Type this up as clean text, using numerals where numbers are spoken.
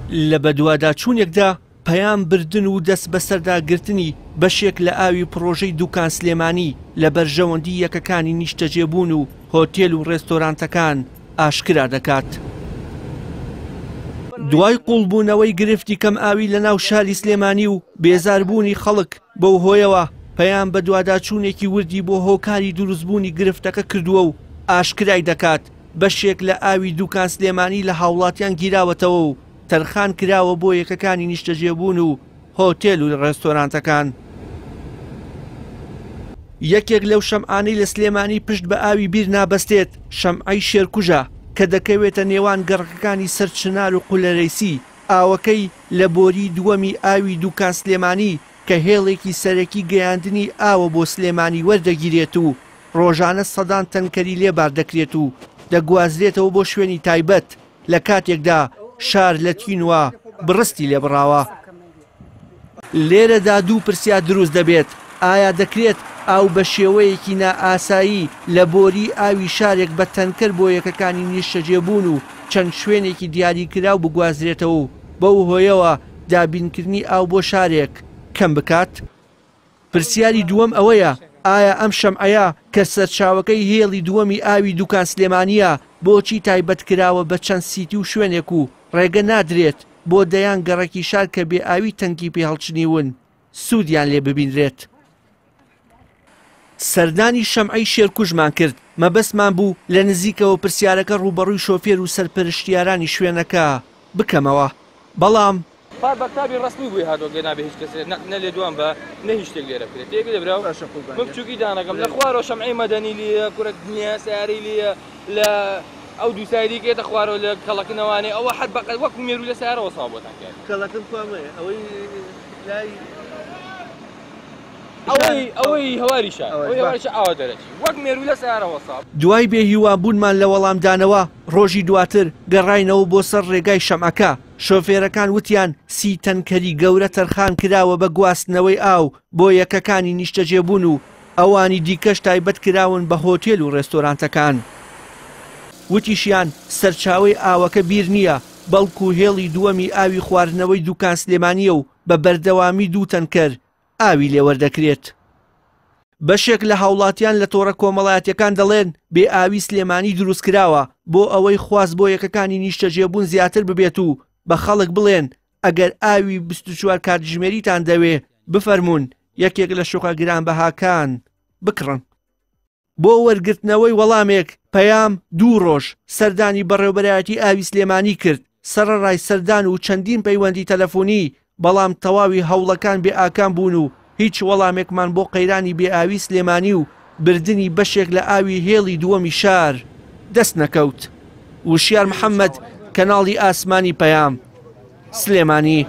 لە بەدواداچوونێکدا پەیام بردن و دەست بەسەرداگرتنی بەشێک لە ئاوی پرۆژەی دوکان سلێمانی لە بەرژەوەندی یەکەکانی نیشتەجێبوون و هۆتێل و ڕێستۆرانتەکان ئاشکرا دەکات. دوای قوڵبوونەوەی گرفتی کەم ئاوی لە ناو شاری سلێمانی و بێزاربوونی خەڵک بەو هۆیەوە پەیام بە دواداچوونێکی وردی بۆ هۆکاری دروستبوونی گرفتەکە کردووە و ئاشکرای دەکات بەشێک لە ئاوی دوکان سلێمانی لە هاوڵاتیان گیراوەتەوە و تەرخان کراوە بۆ یەکەکانی نیشتەجێبوون و هۆتێل و ڕێستۆرانتەکان. یەکێک لەو شەمعانەی لە سلێمانی پشت بە ئاوی بیر نابەستێت شەمعەی شێرکوژە کە دەکەوێتە نێوان گەڕەکەکانی سەرچنار و قولەرەیسی. ئاوەکەی لە بۆری دووەمی ئاوی دوکان سلێمانی کە هێڵێکی سەرەکی گەیاندنی ئاوە بۆ سلێمانی وەردەگیرێت و ڕۆژانە سەدان تەنکەری لێبار دەکرێت و دەگوازرێتەوە بۆ شوێنی تایبەت لە کاتێکدا شار لە تینوە بڕستی لێبڕاوە. لێرەدا دوو پرسیار دروست دەبێت: ئایا دەکرێت ئاو بە شێوەیەکی نائاسایی لە بۆری ئاوی شارێک بە تەنکەر بۆ یەکەکانی نیشتەجێبوون و چەند شوێنێکی دیاریکراو بگوازرێتەوە و بەو هۆیەوە دابینکردنی ئاو بۆ شارێک کەم بکات؟ پرسیاری دووەم ئەوەیە: ئایا ئەم شەمعەیە کە سەرچاوەکەی هێڵی دووەمی ئاوی دوکان سلێمانیە بۆچی تایبەت کراوە بە چەند سیتی و شوێنێک و ڕێگە نادرێت بۆ دەیان گەڕێکی شار کە بێ ئاوی تەنکی پێ هەڵچنیون سوودیان لێ ببینرێت؟ سەردانی شەمعەی شێرکوژمان کرد. مەبەستمان بوو لە نزیکەوە پرسیارەکە ڕوبەڕووی شۆفێر و سەرپەرشتیارانی شوێنەکە بکەمەوە. بەڵام بەکتابی ڕستمی بووی هاتۆگە نابێ هیچ کەسێ نە لێ دوام بە نە هیچ شتێک لێرە بکرێت. تێگە دەبراو من بچووکی دانەکەم لە خوارەوە شەمعەی مەدەنی لێیە، کورە دنیا سیارەی لێیە، لە ئەو دوو سایدی کێتە خوارەوە لە کەڵەکنەوانێ ئەوە حەد بەقەت وەک مێرو لە سیارەوە ساڵبۆتان کرد. کەڵەکن کوامەیە ئەوەی لای ئەوەی هەواری شار ئاوا دەرەچی وەک مێرو لە سیارەوە ساڵ. دوای بێهیوابوونمان لە وەڵامدانەوە ڕۆژی دواتر گەڕاینەوە بۆ سەر ڕێگای شەمعەکە. شۆفێرەکان وتیان 30 تەنکەری گەورە تەرخان کراوە بە گواستنەوەی ئاو بۆ یەکەکانی نیشتەجێبوون و ئەوانی دیکەش تایبەت کراون بە هۆتێل و ڕێستۆرانتەکان. وتیشیان سەرچاوەی ئاوەکە بیر نییە، بەڵکو هێڵی دووەمی ئاوی خواردنەوەی دوکان سلێمانیە و بە بەردەوامی دوو تەنکەر ئاوی لێوەردەکرێت. بەشێک لە هاوڵاتیان لە تۆڕە کۆمەڵایەتیەکان دەڵێن بێ ئاوی سلێمانی دروست کراوە بۆ ئەوەی خواست بۆ یەکەکانی نیشتەجێبوون زیاتر ببێت و بە خەڵک بڵێن ئەگەر ئاوی 24 کاتژمێریتان دەوێ بفەرمونون یەکێک لە شوقە گرانبەهاکان بکڕن. بۆ وەرگرتنەوەی وەڵامێک پەیام 2 ڕۆژ سەردانی بەڕێوەبەرایەتی ئاوی سلێمانی کرد. سەرڕای سەردان و چەندین پەیوەندی تەلەفۆنی، بەڵام تەواوی هەوڵەکان بێ ئاکام بوون و هیچ وەڵامێکمان بۆ قەیرانی بێ ئاوی سلێمانی و بردننی بەشێک لە ئاوی هێڵی دووەمی شار دەست نەکەوت. وشیار محەممەد، کەناڵی ئاسمانی پەیام، سلێمانی.